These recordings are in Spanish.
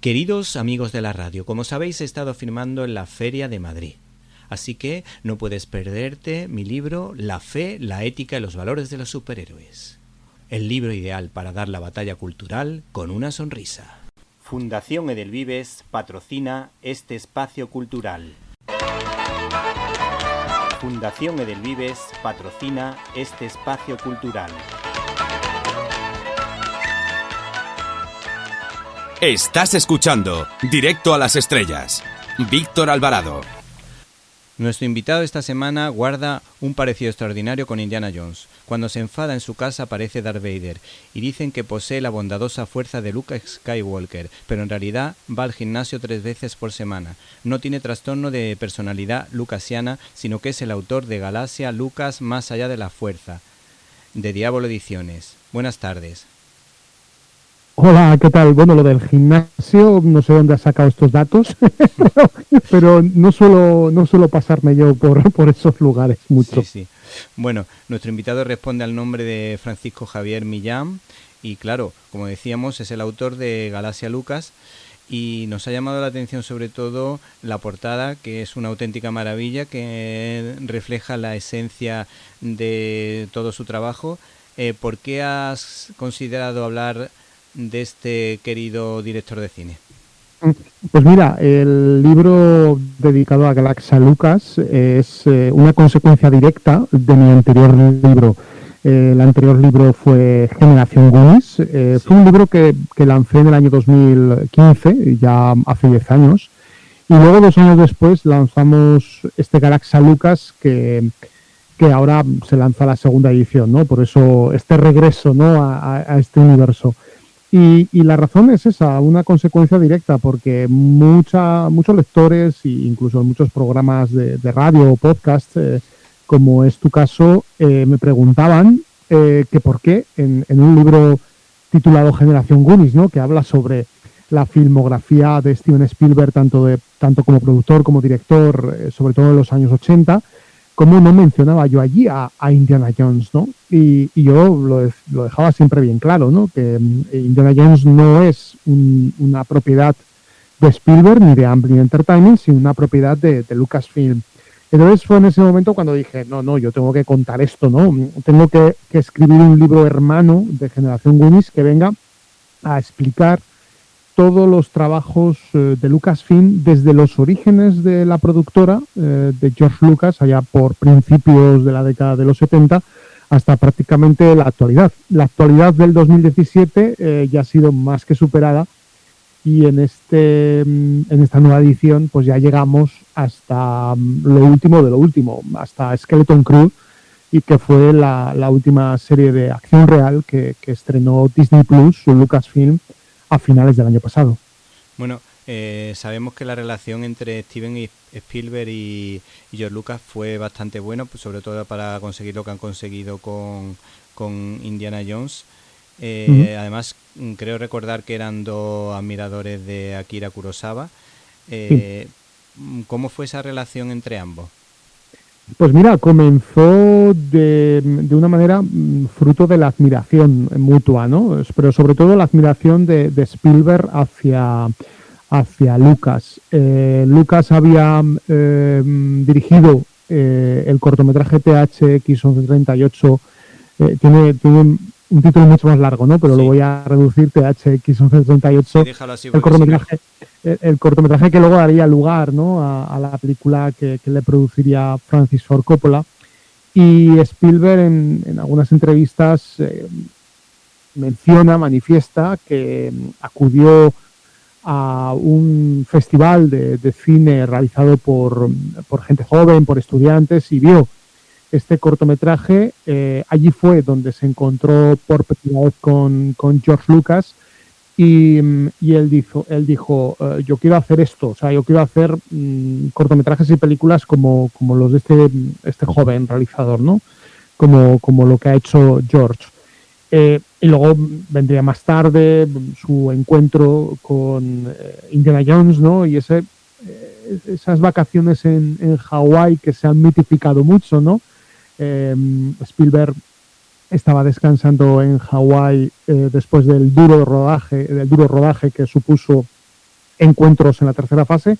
Queridos amigos de la radio, como sabéis he estado firmando en la Feria de Madrid. Así que no puedes perderte mi libro La fe, la ética y los valores de los superhéroes. El libro ideal para dar la batalla cultural con una sonrisa. Fundación Edelvives patrocina este espacio cultural. Fundación Edelvives patrocina este espacio cultural. Estás escuchando Directo a las Estrellas. Víctor Alvarado. Nuestro invitado esta semana guarda un parecido extraordinario con Indiana Jones. Cuando se enfada en su casa aparece Darth Vader y dicen que posee la bondadosa fuerza de Luke Skywalker, pero en realidad va al gimnasio 3 veces por semana. No tiene trastorno de personalidad lucasiana, sino que es el autor de Galaxia Lucas más allá de la fuerza, de Diablo Ediciones. Buenas tardes. Hola, ¿qué tal? Bueno, lo del gimnasio, no sé dónde has sacado estos datos, pero no suelo pasarme yo por esos lugares mucho. Sí. Bueno, nuestro invitado responde al nombre de Francisco Javier Millán y claro, como decíamos, es el autor de Galaxia Lucas y nos ha llamado la atención sobre todo la portada, que es una auténtica maravilla, que refleja la esencia de todo su trabajo. ¿Por qué has considerado hablar de este querido director de cine? Pues mira, el libro dedicado a Galaxia Lucas es una consecuencia directa de mi anterior libro. El anterior libro fue Generación Goonies. Fue un libro que lancé en el año 2015, ya hace 10 años. Y luego 2 años después lanzamos este Galaxia Lucas que ahora se lanza la segunda edición, ¿no? Por eso este regreso, ¿no? a este universo. Y la razón es esa, una consecuencia directa, porque muchos lectores e incluso muchos programas de radio o podcast, como es tu caso, me preguntaban que por qué en un libro titulado Generación Goonies, ¿no? Que habla sobre la filmografía de Steven Spielberg, tanto como productor como director, sobre todo en los años 80, cómo no mencionaba yo allí a Indiana Jones, ¿no? Y yo lo dejaba siempre bien claro, ¿no? Que Indiana Jones no es una propiedad de Spielberg ni de Amblin Entertainment, sino una propiedad de Lucasfilm. Entonces fue en ese momento cuando dije, no, yo tengo que contar esto, ¿no? Tengo que escribir un libro hermano de Generación Goonies que venga a explicar todos los trabajos de Lucasfilm desde los orígenes de la productora de George Lucas, allá por principios de la década de los 70, hasta prácticamente la actualidad. La actualidad del 2017 ya ha sido más que superada y en esta nueva edición pues ya llegamos hasta lo último de lo último, hasta Skeleton Crew, y que fue la última serie de acción real que estrenó Disney Plus, su Lucasfilm, a finales del año pasado. Bueno, sabemos que la relación entre Steven Spielberg y George Lucas fue bastante buena, pues sobre todo para conseguir lo que han conseguido con Indiana Jones. Además, creo recordar que eran 2 admiradores de Akira Kurosawa. ¿Cómo fue esa relación entre ambos? Pues mira, comenzó de una manera fruto de la admiración mutua, ¿no? Pero sobre todo la admiración de Spielberg hacia Lucas. Lucas había dirigido el cortometraje THX 1138, tiene un título mucho más largo, ¿no? Pero sí, lo voy a reducir, THX 1138, sí, así, el cortometraje que luego daría lugar, ¿no? a la película que le produciría Francis Ford Coppola. Y Spielberg en algunas entrevistas manifiesta que acudió a un festival de cine realizado por gente joven, por estudiantes, y vio este cortometraje. Allí fue donde se encontró por primera vez con George Lucas y él dijo yo quiero hacer esto, o sea, yo quiero hacer cortometrajes y películas como los de este joven realizador, ¿no? Como lo que ha hecho George. Y luego vendría más tarde su encuentro con Indiana Jones, ¿no? Y esas vacaciones en Hawái que se han mitificado mucho, ¿no? Spielberg estaba descansando en Hawái después del duro rodaje que supuso encuentros en la tercera fase,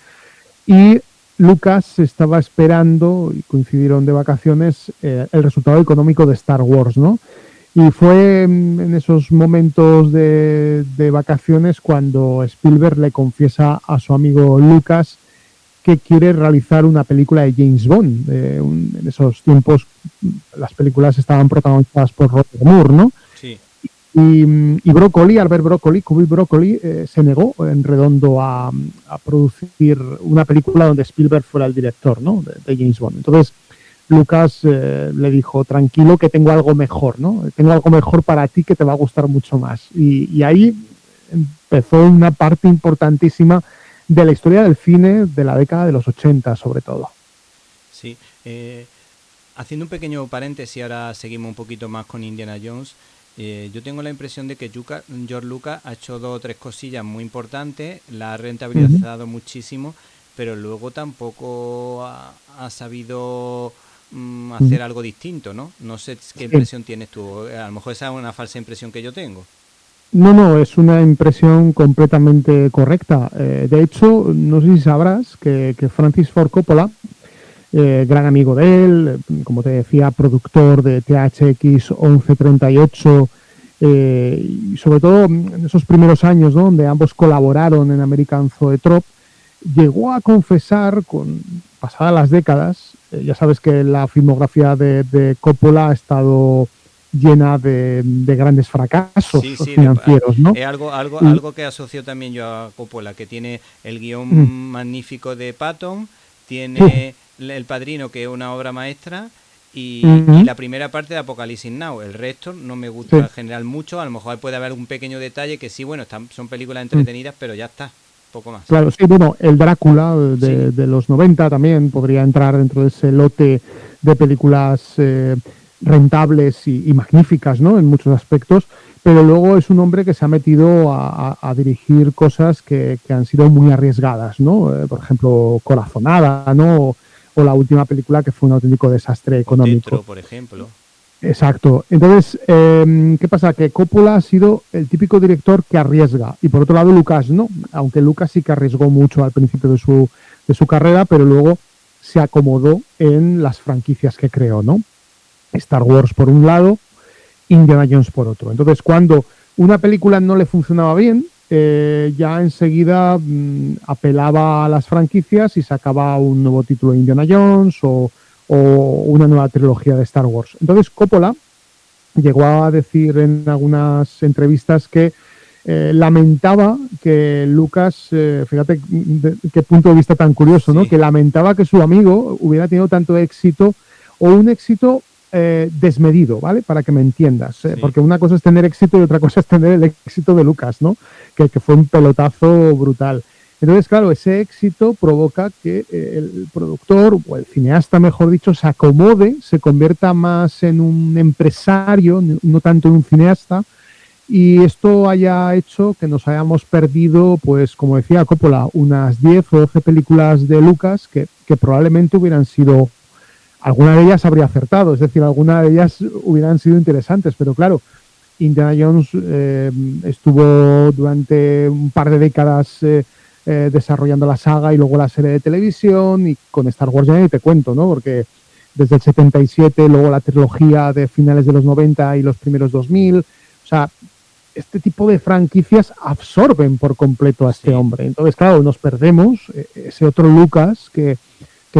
y Lucas estaba esperando, y coincidieron de vacaciones, el resultado económico de Star Wars, ¿no? Y fue en esos momentos de vacaciones cuando Spielberg le confiesa a su amigo Lucas que quiere realizar una película de James Bond. En esos tiempos las películas estaban protagonizadas por Roger Moore, ¿no? Sí. Y Broccoli, Kubrick Broccoli, se negó en redondo a producir una película donde Spielberg fuera el director, ¿no? de James Bond. Entonces Lucas le dijo, tranquilo, que tengo algo mejor, ¿no? Tengo algo mejor para ti que te va a gustar mucho más. Y ahí empezó una parte importantísima de la historia del cine de la década de los 80, sobre todo. Sí. Haciendo un pequeño paréntesis, ahora seguimos un poquito más con Indiana Jones. Yo tengo la impresión de que George Lucas ha hecho 2 o 3 cosillas muy importantes, la ha rentabilizado muchísimo, pero luego tampoco ha sabido hacer algo distinto, ¿no? No sé qué impresión tienes tú. A lo mejor esa es una falsa impresión que yo tengo. No, es una impresión completamente correcta. De hecho, no sé si sabrás que Francis Ford Coppola, gran amigo de él, como te decía, productor de THX 1138, y sobre todo en esos primeros años, ¿no?, donde ambos colaboraron en American Zoetrope, llegó a confesar, pasadas las décadas, ya sabes que la filmografía de Coppola ha estado llena de grandes fracasos financieros, ¿no? Es algo que asocio también yo a Coppola, que tiene el guión magnífico de Patton, tiene El Padrino, que es una obra maestra, y la primera parte de Apocalipsis Now. El resto no me gusta en general mucho. A lo mejor puede haber un pequeño detalle que sí, bueno, son películas entretenidas, pero ya está, poco más. Claro, sí, bueno, el Drácula de los 90 también podría entrar dentro de ese lote de películas rentables y magníficas, ¿no?, en muchos aspectos, pero luego es un hombre que se ha metido a dirigir cosas que han sido muy arriesgadas, ¿no? Por ejemplo, Corazonada, ¿no? O la última película, que fue un auténtico desastre económico. Tetro, por ejemplo. Exacto. Entonces, ¿qué pasa? Que Coppola ha sido el típico director que arriesga, y por otro lado Lucas no, aunque Lucas sí que arriesgó mucho al principio de su carrera, pero luego se acomodó en las franquicias que creó, ¿no? Star Wars por un lado, Indiana Jones por otro. Entonces, cuando una película no le funcionaba bien, ya enseguida apelaba a las franquicias y sacaba un nuevo título de Indiana Jones o una nueva trilogía de Star Wars. Entonces, Coppola llegó a decir en algunas entrevistas que lamentaba que Lucas, fíjate qué punto de vista tan curioso, ¿no? Que lamentaba que su amigo hubiera tenido tanto éxito, o un éxito desmedido, ¿vale? Para que me entiendas, porque una cosa es tener éxito y otra cosa es tener el éxito de Lucas, ¿no? Que fue un pelotazo brutal. Entonces, claro, ese éxito provoca que el productor, o el cineasta, mejor dicho, se acomode, se convierta más en un empresario, no tanto en un cineasta, y esto haya hecho que nos hayamos perdido, pues, como decía Coppola, unas 10 o 12 películas de Lucas que probablemente hubieran sido, alguna de ellas habría acertado, es decir, alguna de ellas hubieran sido interesantes, pero claro, Indiana Jones estuvo durante un par de décadas desarrollando la saga y luego la serie de televisión, y con Star Wars ya ni te cuento, ¿no? Porque desde el 77, luego la trilogía de finales de los 90 y los primeros 2000, o sea, este tipo de franquicias absorben por completo a este hombre. Entonces, claro, nos perdemos ese otro Lucas que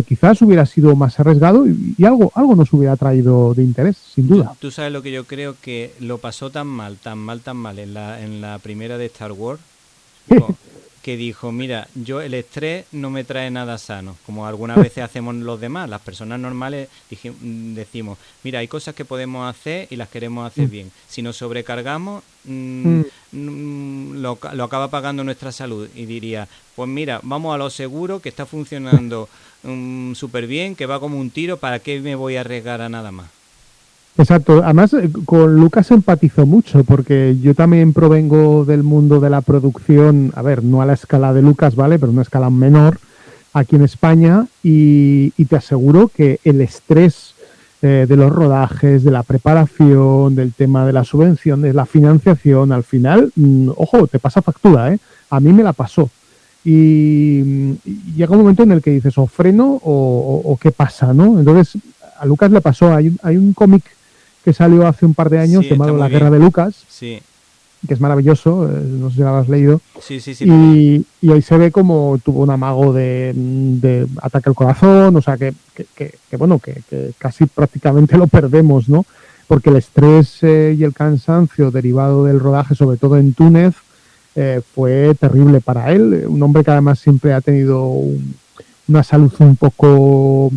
quizás hubiera sido más arriesgado y algo nos hubiera traído de interés, sin duda. Tú sabes lo que yo creo, que lo pasó tan mal en la primera de Star Wars, que dijo, mira, yo el estrés no me trae nada sano, como algunas veces hacemos los demás, las personas normales decimos, mira, hay cosas que podemos hacer y las queremos hacer bien, si nos sobrecargamos lo acaba pagando nuestra salud, y diría, pues mira, vamos a lo seguro, que está funcionando súper bien, que va como un tiro, ¿para qué me voy a arriesgar a nada más? Exacto, además con Lucas empatizo mucho, porque yo también provengo del mundo de la producción, a ver, no a la escala de Lucas, ¿vale?, pero una escala menor aquí en España, y te aseguro que el estrés de los rodajes, de la preparación, del tema de la subvención, de la financiación, al final, ojo, te pasa factura, a mí me la pasó. y llega un momento en el que dices o freno o qué pasa, ¿no? Entonces a Lucas le pasó, hay un cómic que salió hace un par de años llamado La Guerra de Lucas, sí, que es maravilloso, no sé si lo has leído, sí, y ahí se ve como tuvo un amago de ataque al corazón, o sea que bueno, que casi prácticamente lo perdemos, ¿no? Porque el estrés y el cansancio derivado del rodaje, sobre todo en Túnez, fue terrible para él, un hombre que además siempre ha tenido una salud un poco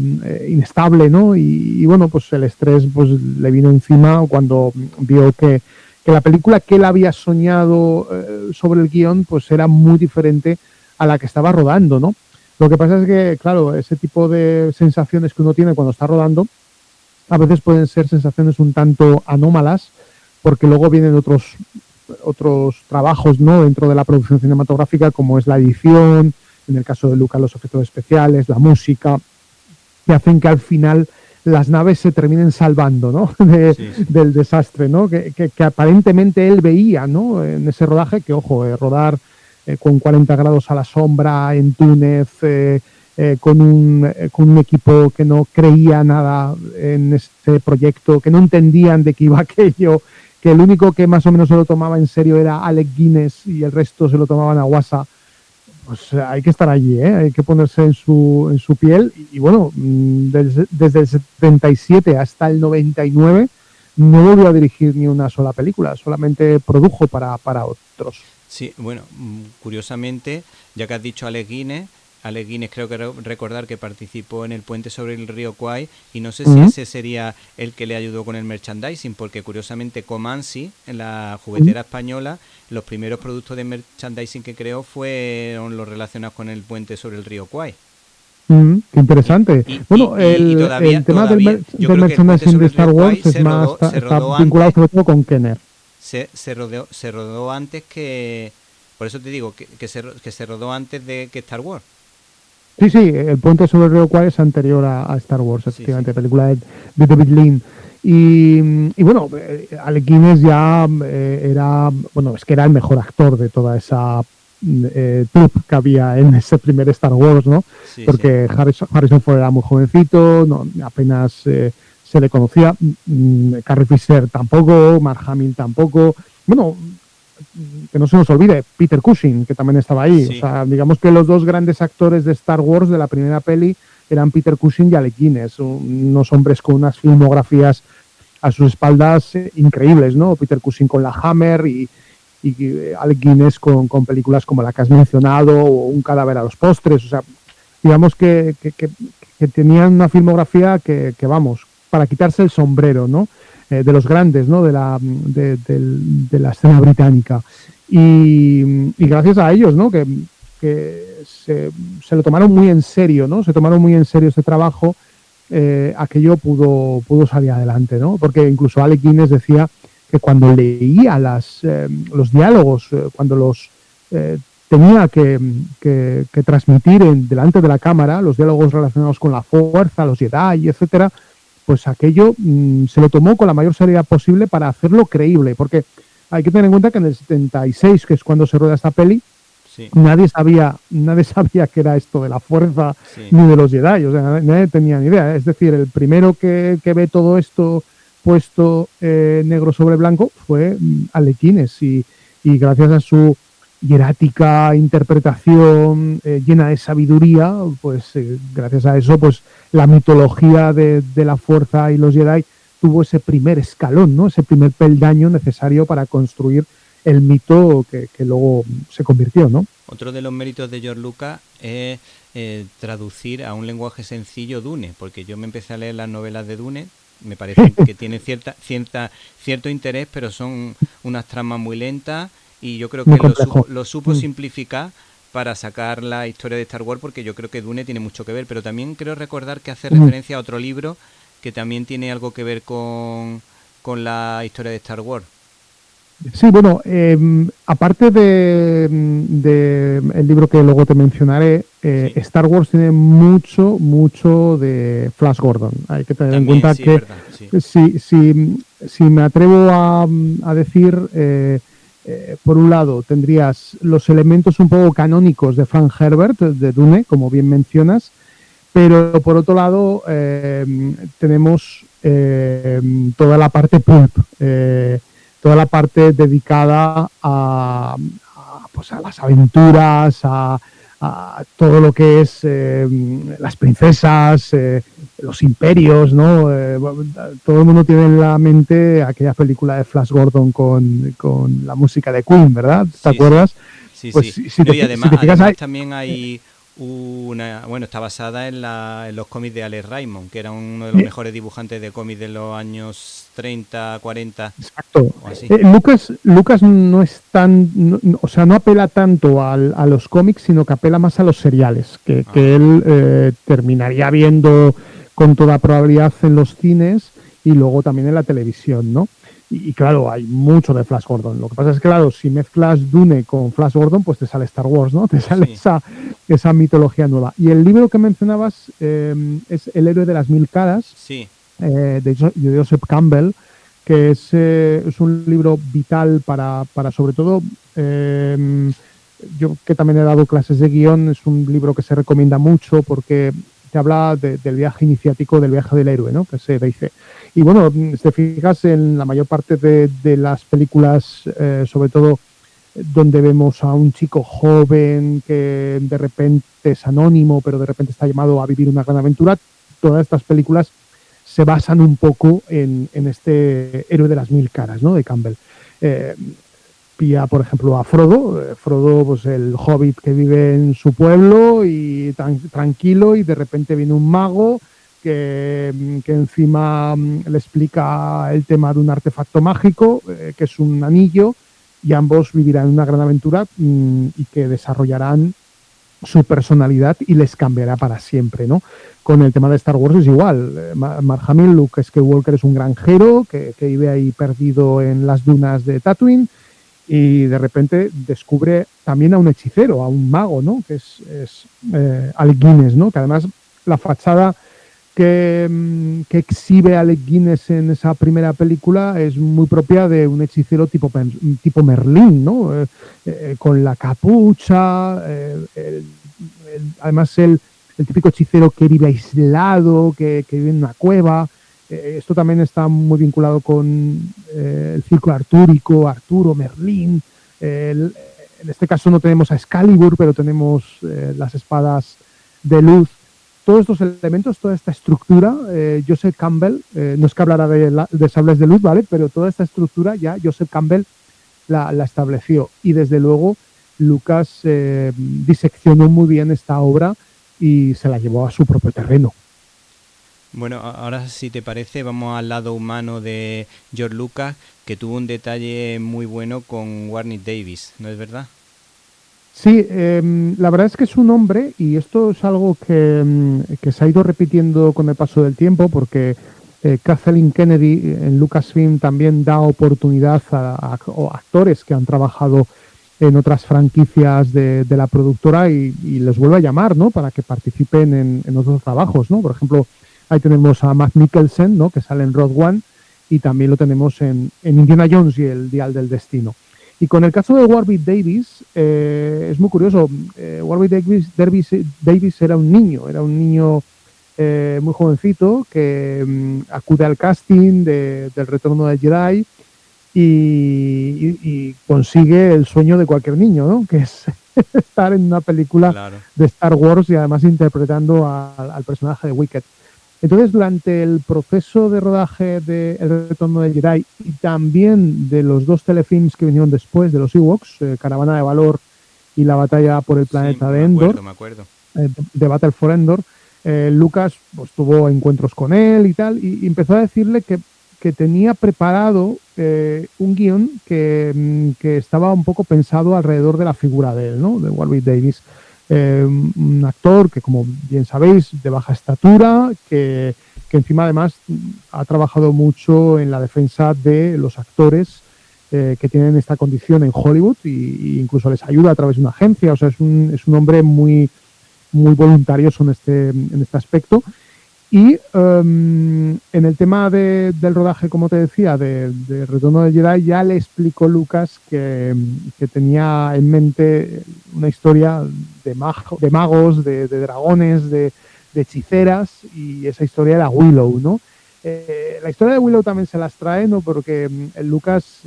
inestable, ¿no? Y bueno, pues el estrés pues le vino encima cuando vio que la película que él había soñado sobre el guión pues era muy diferente a la que estaba rodando, ¿no? Lo que pasa es que, claro, ese tipo de sensaciones que uno tiene cuando está rodando a veces pueden ser sensaciones un tanto anómalas porque luego vienen otros trabajos, ¿no?, dentro de la producción cinematográfica, como es la edición, en el caso de Lucas los efectos especiales, la música, que hacen que al final las naves se terminen salvando, ¿no? Del desastre, ¿no? Que aparentemente él veía, ¿no?, en ese rodaje, que ojo, rodar con 40 grados a la sombra en Túnez, con un equipo que no creía nada en este proyecto, que no entendían de qué iba aquello, que el único que más o menos se lo tomaba en serio era Alec Guinness y el resto se lo tomaban a guasa. Pues hay que estar allí, hay que ponerse en su piel y bueno, desde el 77 hasta el 99 no volvió a dirigir ni una sola película, solamente produjo para otros. Sí, bueno, curiosamente, ya que has dicho Alec Guinness creo que recordar que participó en El puente sobre el río Kwai y no sé si ese sería el que le ayudó con el merchandising, porque curiosamente Comansi, en la juguetera española, los primeros productos de merchandising que creó fueron los relacionados con el puente sobre el río Kwai. Qué interesante. El tema del merchandising de Star Wars está vinculado sobre todo con Kenner. Se rodó antes que... Por eso te digo que se rodó antes de que Star Wars. Sí, El puente sobre el río Kwai es anterior a Star Wars, efectivamente, película de David Lean. Y bueno, Alec Guinness ya era el mejor actor de toda esa troupe que había en ese primer Star Wars, ¿no? Porque Harrison Ford era muy jovencito, apenas se le conocía, Carrie Fisher tampoco, Mark Hamill tampoco, bueno, que no se nos olvide, Peter Cushing, que también estaba ahí. O sea, digamos que los dos grandes actores de Star Wars de la primera peli eran Peter Cushing y Alec Guinness, unos hombres con unas filmografías a sus espaldas increíbles, ¿no? Peter Cushing con la Hammer y Alec Guinness con películas como la que has mencionado o Un cadáver a los postres. O sea, digamos que tenían una filmografía que vamos, para quitarse el sombrero, ¿no? De los grandes, ¿no?, de la escena británica. Y gracias a ellos, ¿no?, que se lo tomaron muy en serio, ¿no? Se tomaron muy en serio ese trabajo, aquello pudo salir adelante, ¿no? Porque incluso Alec Guinness decía que cuando leía los diálogos, cuando los tenía que transmitir delante de la cámara, los diálogos relacionados con la fuerza, los Jedi, etcétera, pues aquello se lo tomó con la mayor seriedad posible para hacerlo creíble, porque hay que tener en cuenta que en el 76, que es cuando se rueda esta peli, nadie sabía qué era esto de la fuerza ni de los Jedi, o sea, nadie tenía ni idea. Es decir, el primero que ve todo esto puesto negro sobre blanco fue Alec Guinness y gracias a su hierática interpretación llena de sabiduría, pues gracias a eso, pues la mitología de la fuerza y los Jedi tuvo ese primer escalón, ¿no? Ese primer peldaño necesario para construir el mito que luego se convirtió, ¿no? Otro de los méritos de George Lucas es traducir a un lenguaje sencillo Dune, porque yo me empecé a leer las novelas de Dune, me parece que tienen cierto interés, pero son unas tramas muy lentas y yo creo que lo supo simplificar para sacar la historia de Star Wars, porque yo creo que Dune tiene mucho que ver, pero también creo recordar que hace referencia a otro libro que también tiene algo que ver con la historia de Star Wars. Sí, bueno, aparte de el libro que luego te mencionaré, Star Wars tiene mucho de Flash Gordon. Hay que tener también en cuenta que si me atrevo a decir por un lado tendrías los elementos un poco canónicos de Frank Herbert, de Dune, como bien mencionas, pero por otro lado tenemos toda la parte pulp, toda la parte dedicada pues a las aventuras, a todo lo que es las princesas, los imperios, ¿no? Todo el mundo tiene en la mente aquella película de Flash Gordon con la música de Queen, ¿verdad? ¿Te acuerdas? Sí, pues, sí. Si no, te, y además, si te fijas, además también hay está basada en los cómics de Alex Raymond, que era uno de los mejores dibujantes de cómics de los años 30, 40. Exacto. O así. Lucas no es tan, o sea, no apela tanto a los cómics, sino que apela más a los seriales, que él terminaría viendo con toda probabilidad en los cines y luego también en la televisión, ¿no? Y claro, hay mucho de Flash Gordon. Lo que pasa es que, claro, si mezclas Dune con Flash Gordon, pues te sale Star Wars, ¿no? Te sale esa mitología nueva. Y el libro que mencionabas es El héroe de las mil caras, de Joseph Campbell, que es un libro vital para sobre todo, yo que también he dado clases de guión, es un libro que se recomienda mucho porque te habla del viaje iniciático, del viaje del héroe, ¿no? Que se dice. Y bueno, si te fijas en la mayor parte de las películas, sobre todo donde vemos a un chico joven que de repente es anónimo, pero de repente está llamado a vivir una gran aventura, todas estas películas se basan un poco en este héroe de las mil caras, ¿no? De Campbell. Pilla, por ejemplo, a Frodo, pues el hobbit que vive en su pueblo y tranquilo, y de repente viene un mago que encima le explica el tema de un artefacto mágico, que es un anillo, y ambos vivirán una gran aventura y que desarrollarán su personalidad y les cambiará para siempre, ¿no? Con el tema de Star Wars es igual. Mark Hamill, Luke Skywalker, es un granjero que vive ahí perdido en las dunas de Tatooine, y de repente descubre también a un hechicero, a un mago, ¿no? Que es Alec Guinness, ¿no? Que además la fachada que exhibe Alec Guinness en esa primera película es muy propia de un hechicero tipo Merlín, ¿no? Con la capucha, además el típico hechicero que vive aislado, que vive en una cueva. Esto también está muy vinculado con el círculo artúrico, Arturo, Merlín. En este caso no tenemos a Excalibur, pero tenemos las espadas de luz. Todos estos elementos, toda esta estructura, Joseph Campbell, no es que hablara de sables de luz, ¿vale? Pero toda esta estructura ya Joseph Campbell la estableció. Y desde luego Lucas diseccionó muy bien esta obra y se la llevó a su propio terreno. Bueno, ahora si te parece vamos al lado humano de George Lucas, que tuvo un detalle muy bueno con Warwick Davis, ¿no es verdad? Sí, la verdad es que es un hombre, y esto es algo que se ha ido repitiendo con el paso del tiempo, porque Kathleen Kennedy en Lucasfilm también da oportunidad a actores que han trabajado en otras franquicias de la productora y les vuelve a llamar, ¿no? Para que participen en otros trabajos, ¿no? Por ejemplo, ahí tenemos a Matt Mikkelsen, ¿no? Que sale en Rogue One, y también lo tenemos en Indiana Jones y el Dial del Destino. Y con el caso de Warwick Davis, es muy curioso. Warwick Davis era un niño muy jovencito que acude al casting del Retorno del Jedi y consigue el sueño de cualquier niño, ¿no? Que es estar en una película de Star Wars y además interpretando al personaje de Wicket. Entonces, durante el proceso de rodaje de El Retorno del Jedi y también de los dos telefilms que vinieron después de los Ewoks, Caravana de Valor y La Batalla por el Planeta de Endor, me acuerdo. The Battle for Endor, Lucas pues, tuvo encuentros con él y tal, y empezó a decirle que tenía preparado un guión que estaba un poco pensado alrededor de la figura de él, ¿no? De Warwick Davis. Un actor que, como bien sabéis, de baja estatura, que encima además ha trabajado mucho en la defensa de los actores que tienen esta condición en Hollywood y incluso les ayuda a través de una agencia. O sea, es un hombre muy, muy voluntarioso en este aspecto. Y en el tema del rodaje, como te decía, de Retorno de Jedi, ya le explicó Lucas que tenía en mente una historia de magos, de dragones, de hechiceras, y esa historia era Willow, ¿no? La historia de Willow también se las trae, ¿no? Porque Lucas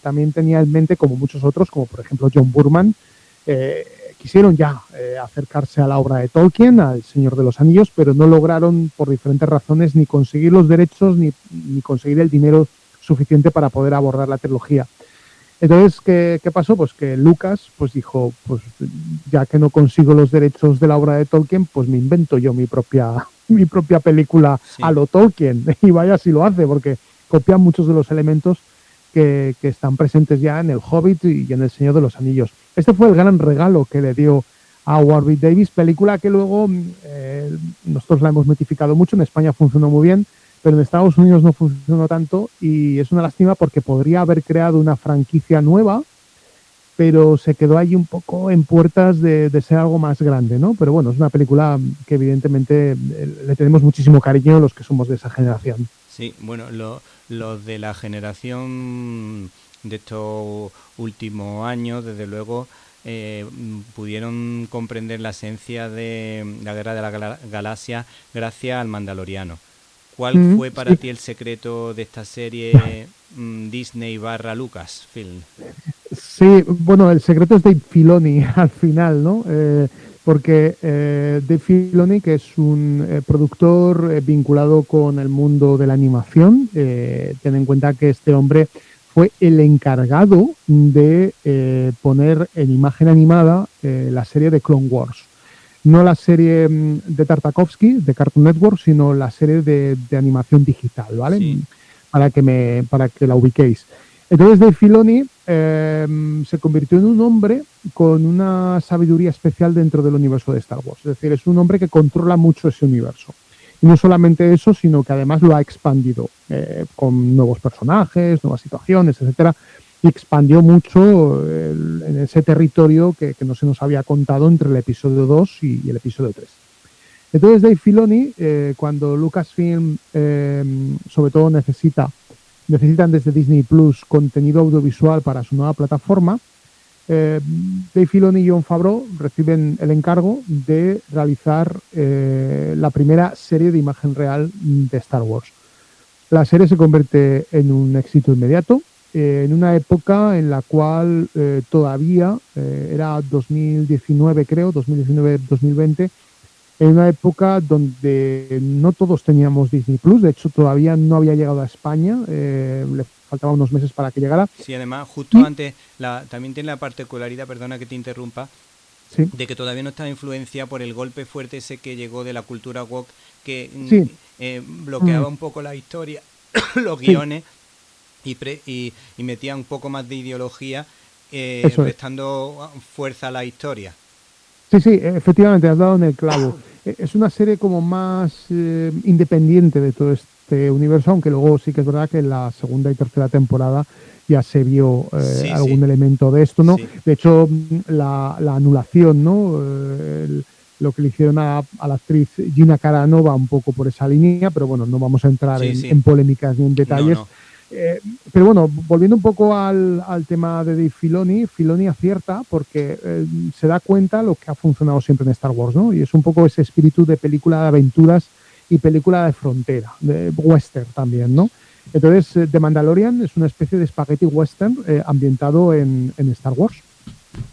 también tenía en mente, como muchos otros, como por ejemplo John Boorman, quisieron ya acercarse a la obra de Tolkien, al Señor de los Anillos, pero no lograron por diferentes razones ni conseguir los derechos ni conseguir el dinero suficiente para poder abordar la trilogía. Entonces, ¿qué pasó? Pues que Lucas pues dijo, pues ya que no consigo los derechos de la obra de Tolkien, pues me invento yo mi propia película a lo Tolkien. Y vaya si lo hace, porque copia muchos de los elementos que están presentes ya en El Hobbit y en El Señor de los Anillos. Este fue el gran regalo que le dio a Warwick Davis, película que luego nosotros la hemos mitificado mucho, en España funcionó muy bien, pero en Estados Unidos no funcionó tanto, y es una lástima porque podría haber creado una franquicia nueva, pero se quedó ahí un poco en puertas de ser algo más grande, ¿no? Pero bueno, es una película que evidentemente le tenemos muchísimo cariño los que somos de esa generación. Sí, bueno, los de la generación de estos últimos años, desde luego, pudieron comprender la esencia de la Guerra de la Galaxia gracias al Mandaloriano. ¿Cuál fue para ti el secreto de esta serie Disney / Lucasfilm? Sí, bueno, el secreto es Dave Filoni al final, ¿no? Porque Dave Filoni, que es un productor vinculado con el mundo de la animación, ten en cuenta que este hombre fue el encargado de poner en imagen animada la serie de Clone Wars. No la serie de Tartakovsky, de Cartoon Network, sino la serie de animación digital, ¿vale? Sí. Para que la ubiquéis. Entonces Dave Filoni se convirtió en un hombre con una sabiduría especial dentro del universo de Star Wars. Es decir, es un hombre que controla mucho ese universo. Y no solamente eso, sino que además lo ha expandido con nuevos personajes, nuevas situaciones, etcétera, y expandió mucho en ese territorio que no se nos había contado entre el episodio 2 y el episodio 3. Entonces Dave Filoni, cuando Lucasfilm sobre todo necesitan desde Disney Plus contenido audiovisual para su nueva plataforma, Dave Filoni y Jon Favreau reciben el encargo de realizar la primera serie de imagen real de Star Wars. La serie se convierte en un éxito inmediato, en una época en la cual todavía era 2019, creo, 2019-2020, en una época donde no todos teníamos Disney Plus. De hecho todavía no había llegado a España, le faltaban unos meses para que llegara. Sí, además justo antes también tiene la particularidad, perdona que te interrumpa, sí, de que todavía no estaba influenciada por el golpe fuerte ese que llegó de la cultura woke, que sí, bloqueaba un poco la historia, los guiones, y metía un poco más de ideología, restando fuerza a la historia. Sí, efectivamente, has dado en el clavo. Es una serie como más independiente de todo este universo, aunque luego sí que es verdad que en la segunda y tercera temporada ya se vio algún elemento de esto, ¿no? Sí. De hecho, la anulación, ¿no? Lo que le hicieron a la actriz Gina Carano va un poco por esa línea, pero bueno, no vamos a entrar en polémicas ni en detalles. No. Pero bueno, volviendo un poco al tema de Dave Filoni, Filoni acierta porque se da cuenta lo que ha funcionado siempre en Star Wars, ¿no? Y es un poco ese espíritu de película de aventuras y película de frontera, de western también, ¿no? Entonces, The Mandalorian es una especie de spaghetti western ambientado en Star Wars.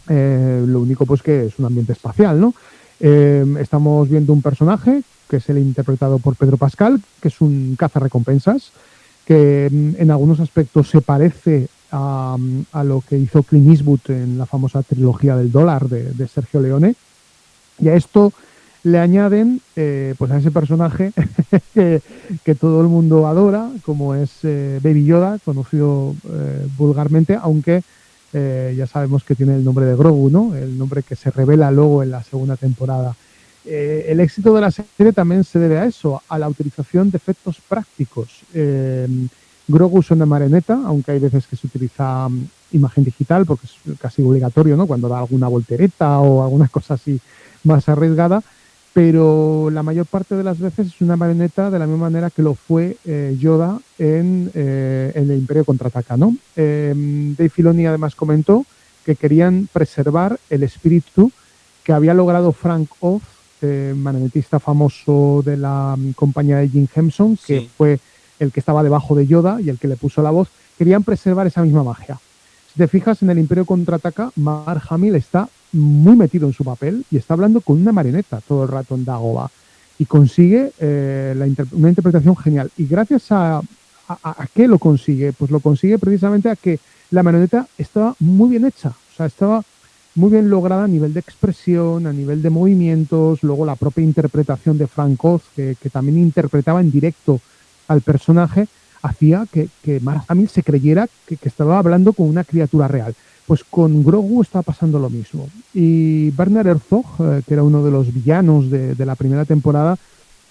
Lo único pues que es un ambiente espacial, ¿no? Estamos viendo un personaje que es el interpretado por Pedro Pascal, que es un cazarrecompensas, que en algunos aspectos se parece a lo que hizo Clint Eastwood en la famosa trilogía del dólar de Sergio Leone. Y a esto le añaden pues a ese personaje que todo el mundo adora, como es Baby Yoda, conocido vulgarmente, aunque ya sabemos que tiene el nombre de Grogu, ¿no? El nombre que se revela luego en la segunda temporada. El éxito de la serie también se debe a eso, a la utilización de efectos prácticos. Grogu es una marioneta, aunque hay veces que se utiliza imagen digital porque es casi obligatorio, ¿no? Cuando da alguna voltereta o alguna cosa así más arriesgada. pero la mayor parte de las veces es una marioneta de la misma manera que lo fue Yoda en el Imperio Contraataca, ¿no? Dave Filoni además comentó que querían preservar el espíritu que había logrado Frank Oz, marionetista famoso de la compañía de Jim Henson, que Sí. fue el que estaba debajo de Yoda y el que le puso la voz. Querían preservar esa misma magia. Si te fijas, en el Imperio Contraataca, Mark Hamill está muy metido en su papel y está hablando con una marioneta todo el rato en Dagobah y consigue una interpretación genial. Y gracias a qué lo consigue, pues lo consigue precisamente a que la marioneta estaba muy bien hecha, o sea, estaba muy bien lograda a nivel de expresión, a nivel de movimientos, luego la propia interpretación de Frank Oz, que también interpretaba en directo al personaje, hacía que Mark Hamill se creyera que estaba hablando con una criatura real. Pues con Grogu está pasando lo mismo. Y Werner Herzog, que era uno de los villanos de la primera temporada,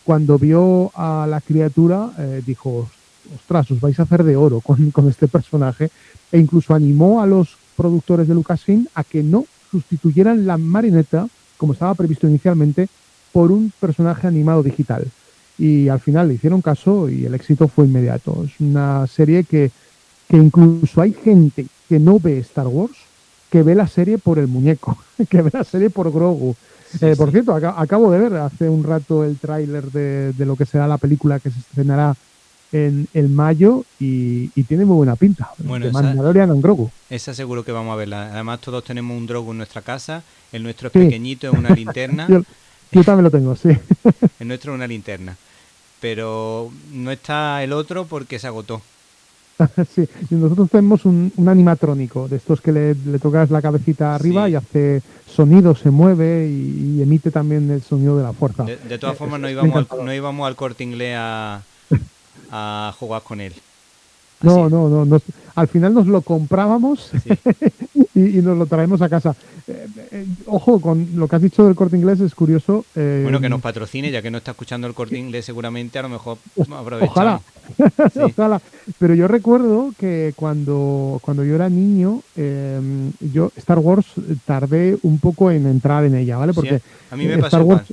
cuando vio a la criatura, dijo, ostras, os vais a hacer de oro con este personaje, e incluso animó a los productores de Lucasfilm a que no sustituyeran la marioneta, como estaba previsto inicialmente, por un personaje animado digital. Y al final le hicieron caso y el éxito fue inmediato. Es una serie que incluso hay gente que no ve Star Wars, que ve la serie por el muñeco, que ve la serie por Grogu. Por cierto, acabo de ver hace un rato el tráiler de lo que será la película que se estrenará en mayo y tiene muy buena pinta. Bueno, de Mandalorian en Grogu. Esa seguro que vamos a verla. Además, todos tenemos un Grogu en nuestra casa. El nuestro es Sí. pequeñito, es una linterna. yo también lo tengo, sí. El nuestro es una linterna. Pero no está el otro porque se agotó. Sí, y nosotros tenemos un animatrónico, de estos que le tocas la cabecita arriba Sí. y hace sonido, se mueve y emite también el sonido de la fuerza. De todas formas, no es íbamos, encantador. no íbamos al Corte Inglés a jugar con él. No, Así. no, al final nos lo comprábamos Sí. y nos lo traemos a casa. Ojo, con lo que has dicho del Corte Inglés es curioso. Bueno, que nos patrocine, ya que no está escuchando el Corte Inglés, seguramente a lo mejor aprovechamos. Ojalá. Sí. Ojalá. Pero yo recuerdo que cuando yo era niño, yo Star Wars tardé un poco en entrar en ella, ¿vale? Porque Sí, a mí me pasó Star igual. Wars,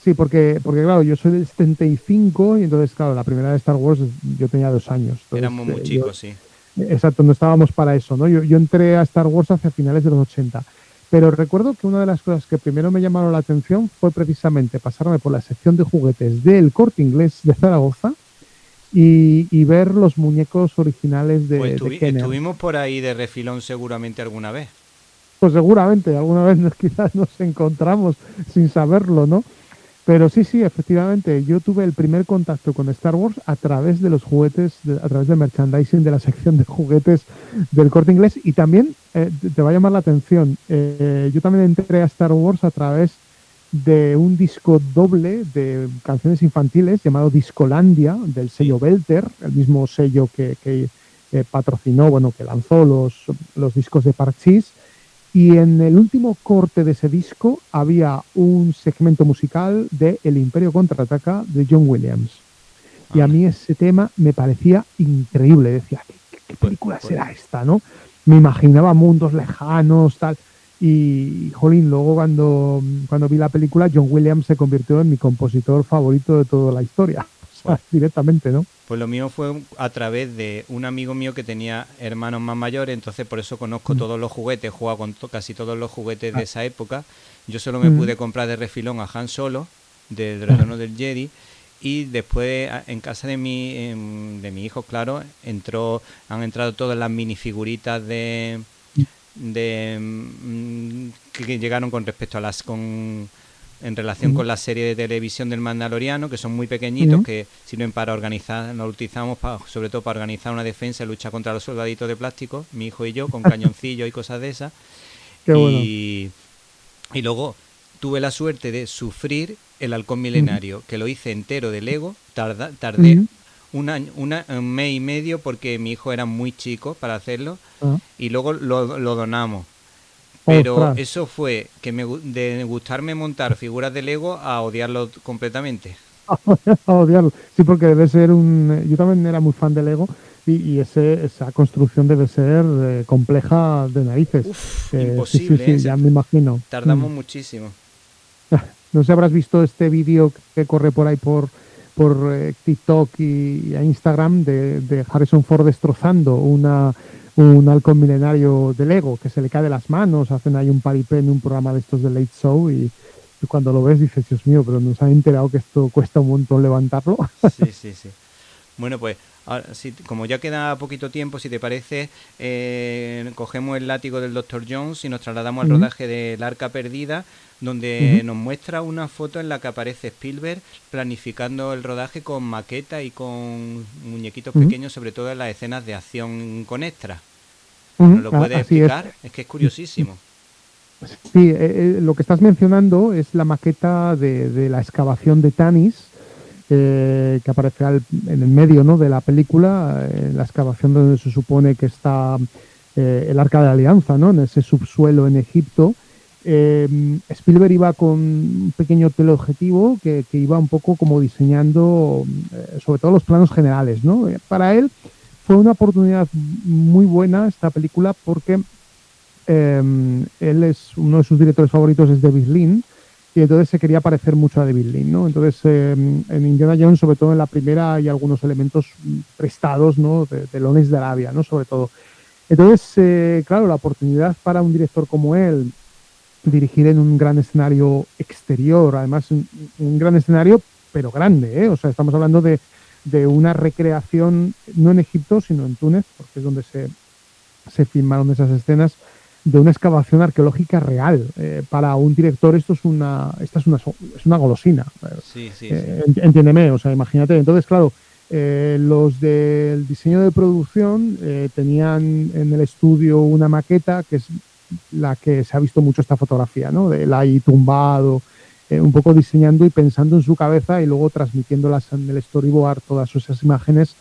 sí, porque claro, yo soy del 75 y entonces, claro, la primera de Star Wars yo tenía 2 años. Entonces, Éramos muy chicos, sí. exacto, no estábamos para eso, ¿no? Yo entré a Star Wars hacia finales de los 80. Pero recuerdo que una de las cosas que primero me llamaron la atención fue precisamente pasarme por la sección de juguetes del Corte Inglés de Zaragoza y ver los muñecos originales de, Pues de Kenner. estuvimos por ahí de refilón seguramente alguna vez. Pues seguramente, alguna vez quizás nos encontramos sin saberlo, ¿no? Pero sí, efectivamente, yo tuve el primer contacto con Star Wars a través de los juguetes, a través del merchandising de la sección de juguetes del Corte Inglés y también te va a llamar la atención, yo también entré a Star Wars a través de un disco doble de canciones infantiles llamado Discolandia, del sello Belter, el mismo sello que patrocinó, bueno, que lanzó los discos de Parchís. Y en el último corte de ese disco había un segmento musical de El Imperio Contraataca de John Williams. Y a mí ese tema me parecía increíble. Decía, ¿qué película será esta, no? Me imaginaba mundos lejanos, tal. Y, jolín, luego cuando vi la película, John Williams se convirtió en mi compositor favorito de toda la historia. O sea, directamente, ¿no? Pues lo mío fue a través de un amigo mío que tenía hermanos más mayores, entonces por eso conozco todos los juguetes, he jugado con casi todos los juguetes de esa época. Yo solo me pude comprar de refilón a Han Solo, del Retorno del Jedi, y después en casa de mi hijo, claro, han entrado todas las minifiguritas que llegaron con respecto a en relación con la serie de televisión del Mandaloriano, que son muy pequeñitos, que sirven para organizar, nos utilizamos sobre todo para organizar una defensa y lucha contra los soldaditos de plástico, mi hijo y yo, con cañoncillos y cosas de esas. Qué bueno. Y luego tuve la suerte de sufrir el Halcón Milenario, que lo hice entero de Lego, tardé un mes y medio porque mi hijo era muy chico para hacerlo, y luego lo donamos. Pero Ostras. eso fue que de gustarme montar figuras de Lego a odiarlo completamente. A odiarlo. Sí, porque debe ser yo también era muy fan de Lego y esa construcción debe ser compleja de narices. Imposible. Sí, ya me imagino. Tardamos muchísimo. No sé si habrás visto este vídeo que corre por ahí por TikTok y a Instagram de Harrison Ford destrozando un halcón milenario de Lego, que se le cae de las manos, hacen ahí un paripé en un programa de estos de Late Show y cuando lo ves dices, Dios mío, pero nos han enterado que esto cuesta un montón levantarlo. Sí, sí, sí. Bueno, pues ahora, como ya queda poquito tiempo, si te parece, cogemos el látigo del Dr. Jones y nos trasladamos al rodaje del Arca Perdida, donde nos muestra una foto en la que aparece Spielberg planificando el rodaje con maqueta y con muñequitos pequeños, sobre todo en las escenas de acción con extras. ¿Nos lo puedes explicar? Es que es curiosísimo. Sí, lo que estás mencionando es la maqueta de la excavación de Tanis, que aparece en el medio, ¿no?, de la película, la excavación donde se supone que está el Arca de la Alianza, ¿no?, en ese subsuelo en Egipto. Spielberg iba con un pequeño teleobjetivo que iba un poco como diseñando sobre todo los planos generales, ¿no? Para él fue una oportunidad muy buena esta película porque él es uno de sus directores favoritos es David Lean, y entonces se quería parecer mucho a David Lean, ¿no? Entonces en Indiana Jones, sobre todo en la primera, hay algunos elementos prestados, ¿no?, de Lawrence de Arabia, ¿no?, sobre todo. Entonces, claro, la oportunidad para un director como él dirigir en un gran escenario exterior, además un gran escenario pero grande, ¿eh? O sea, estamos hablando de una recreación no en Egipto sino en Túnez, porque es donde se filmaron esas escenas, de una excavación arqueológica real. Para un director esto es una golosina. Sí, sí, sí. Entiéndeme, o sea, imagínate. Entonces, claro, los del diseño de producción tenían en el estudio una maqueta que es la que se ha visto mucho esta fotografía, ¿no?, de él ahí tumbado, un poco diseñando y pensando en su cabeza y luego transmitiéndolas en el storyboard, todas esas imágenes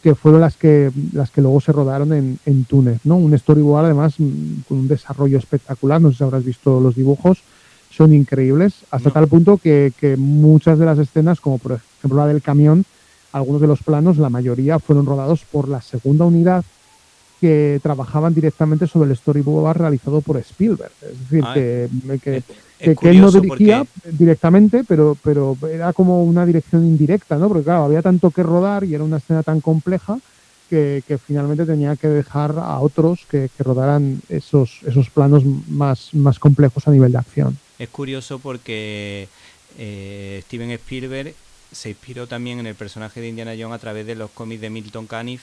que fueron las que luego se rodaron en Túnez, ¿no? Un storyboard además con un desarrollo espectacular, no sé si habrás visto los dibujos, son increíbles, hasta tal punto que muchas de las escenas, como por ejemplo la del camión, algunos de los planos, la mayoría fueron rodados por la segunda unidad que trabajaban directamente sobre el storyboard realizado por Spielberg. Es decir, que él no dirigía directamente, pero era como una dirección indirecta, ¿no? Porque claro, había tanto que rodar y era una escena tan compleja que finalmente tenía que dejar a otros que rodaran esos planos más complejos a nivel de acción. Es curioso porque Steven Spielberg se inspiró también en el personaje de Indiana Jones a través de los cómics de Milton Caniff,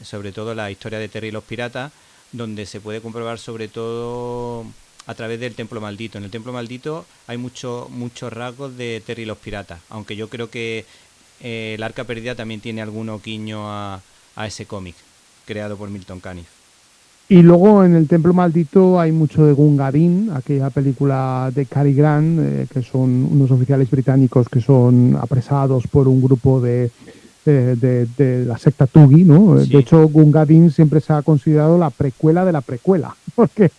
sobre todo la historia de Terry y los piratas, donde se puede comprobar sobre todo a través del Templo Maldito. En el Templo Maldito hay muchos rasgos de Terry y los piratas, aunque yo creo que el Arca Perdida también tiene algún oquiño a ese cómic creado por Milton Caniff. Y luego en el Templo Maldito hay mucho de Gunga Din, aquella película de Cary Grant, que son unos oficiales británicos que son apresados por un grupo de la secta Thuggee, ¿no? Sí. De hecho, Gunga Din siempre se ha considerado la precuela de la precuela, porque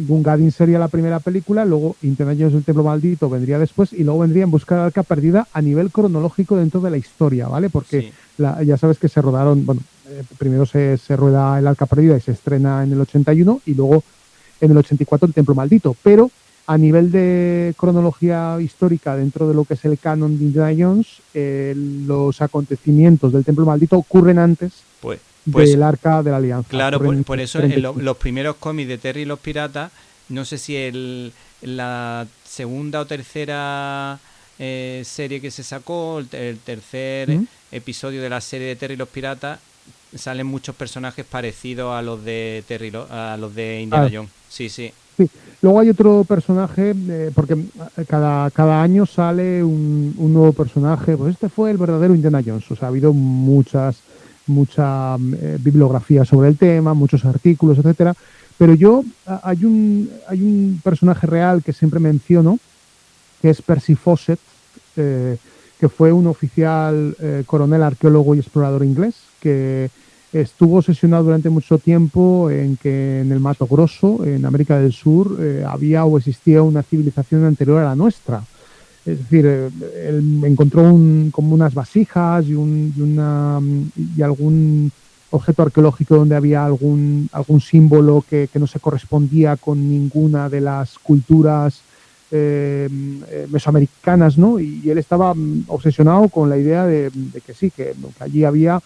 Gunga Din sería la primera película, luego Indiana Jones el Templo Maldito vendría después y luego vendría En Busca del Arca Perdida a nivel cronológico dentro de la historia, ¿vale? Porque ya sabes que se rodaron, bueno, primero se rueda el Arca Perdida y se estrena en el 81 y luego en el 84 el Templo Maldito, pero a nivel de cronología histórica dentro de lo que es el canon de Indiana Jones, los acontecimientos del Templo Maldito ocurren antes del Arca de la Alianza. Claro, por eso los primeros cómics de Terry y los piratas, no sé si la segunda o tercera serie que se sacó, el tercer episodio de la serie de Terry y los piratas, salen muchos personajes parecidos a los de Terry, a los de Indiana Jones. Sí, sí. Sí. Luego hay otro personaje, porque cada año sale un nuevo personaje. Pues este fue el verdadero Indiana Jones. O sea, ha habido mucha bibliografía sobre el tema, muchos artículos, etcétera. Pero hay un personaje real que siempre menciono, que es Percy Fawcett, que fue un oficial coronel, arqueólogo y explorador inglés, que estuvo obsesionado durante mucho tiempo en que en el Mato Grosso, en América del Sur, había o existía una civilización anterior a la nuestra. Es decir, él encontró como unas vasijas y algún objeto arqueológico donde había algún símbolo que no se correspondía con ninguna de las culturas mesoamericanas, ¿no? Y él estaba obsesionado con la idea de que sí, que allí había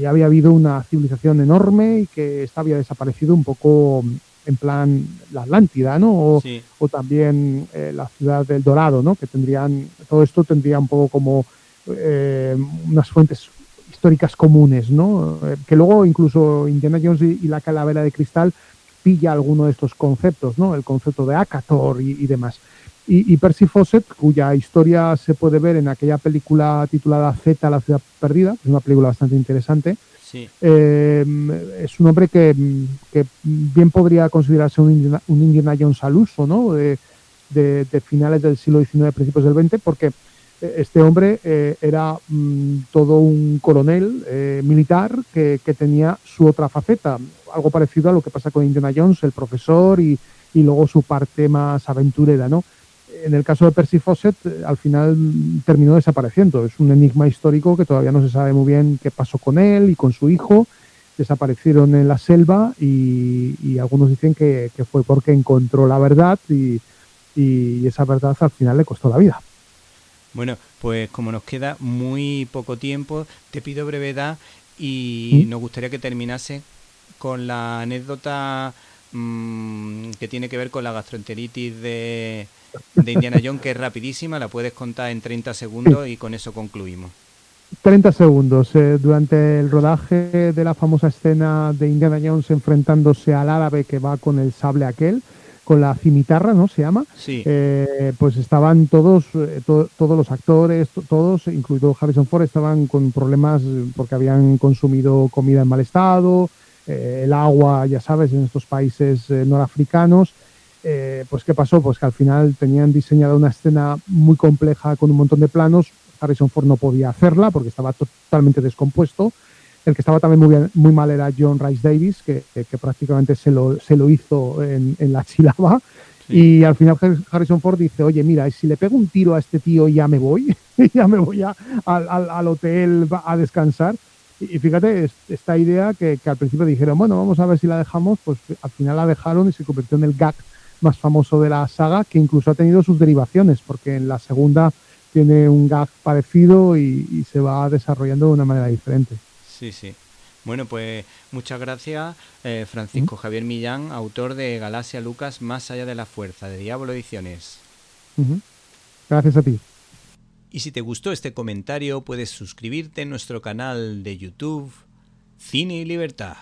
habido una civilización enorme y que esta había desaparecido un poco en plan la Atlántida, ¿no? Sí. O también la ciudad del Dorado, ¿no? Que todo esto tendría un poco como unas fuentes históricas comunes, ¿no? Que luego incluso Indiana Jones y la calavera de cristal pilla alguno de estos conceptos, ¿no? El concepto de Akator y demás. Y Percy Fawcett, cuya historia se puede ver en aquella película titulada Z, la ciudad perdida, que es una película bastante interesante, Sí. es un hombre que bien podría considerarse un Indiana Jones al uso, ¿no? De finales del siglo XIX, principios del XX, porque este hombre era todo un coronel militar que tenía su otra faceta, algo parecido a lo que pasa con Indiana Jones, el profesor y luego su parte más aventurera, ¿no? En el caso de Percy Fawcett, al final terminó desapareciendo. Es un enigma histórico que todavía no se sabe muy bien qué pasó con él y con su hijo. Desaparecieron en la selva y algunos dicen que fue porque encontró la verdad y esa verdad al final le costó la vida. Bueno, pues como nos queda muy poco tiempo, te pido brevedad y nos gustaría que terminase con la anécdota que tiene que ver con la gastroenteritis de Indiana Jones, que es rapidísima, la puedes contar en 30 segundos y con eso concluimos. 30 segundos. Durante el rodaje de la famosa escena de Indiana Jones enfrentándose al árabe que va con el sable aquel, con la cimitarra, ¿no? Se llama. Sí. Pues estaban todos los actores, todos, incluido Harrison Ford, estaban con problemas porque habían consumido comida en mal estado, el agua, ya sabes, en estos países norafricanos. Pues ¿qué pasó? Pues que al final tenían diseñada una escena muy compleja con un montón de planos. Harrison Ford no podía hacerla porque estaba totalmente descompuesto. El que estaba también muy mal era John Rhys Davies, que prácticamente se lo hizo en la sílaba. Sí. Y al final Harrison Ford dice, oye, mira, si le pego un tiro a este tío ya me voy, ya me voy al hotel a descansar. Y fíjate, esta idea que al principio dijeron, bueno, vamos a ver si la dejamos, pues al final la dejaron y se convirtió en el gag más famoso de la saga, que incluso ha tenido sus derivaciones, porque en la segunda tiene un gag parecido y se va desarrollando de una manera diferente. Sí, sí. Bueno, pues muchas gracias, Francisco Javier Millán, autor de Galaxia Lucas, Más allá de la fuerza, de Diablo Ediciones. Gracias a ti. Y si te gustó este comentario, puedes suscribirte en nuestro canal de YouTube, Cine y Libertad.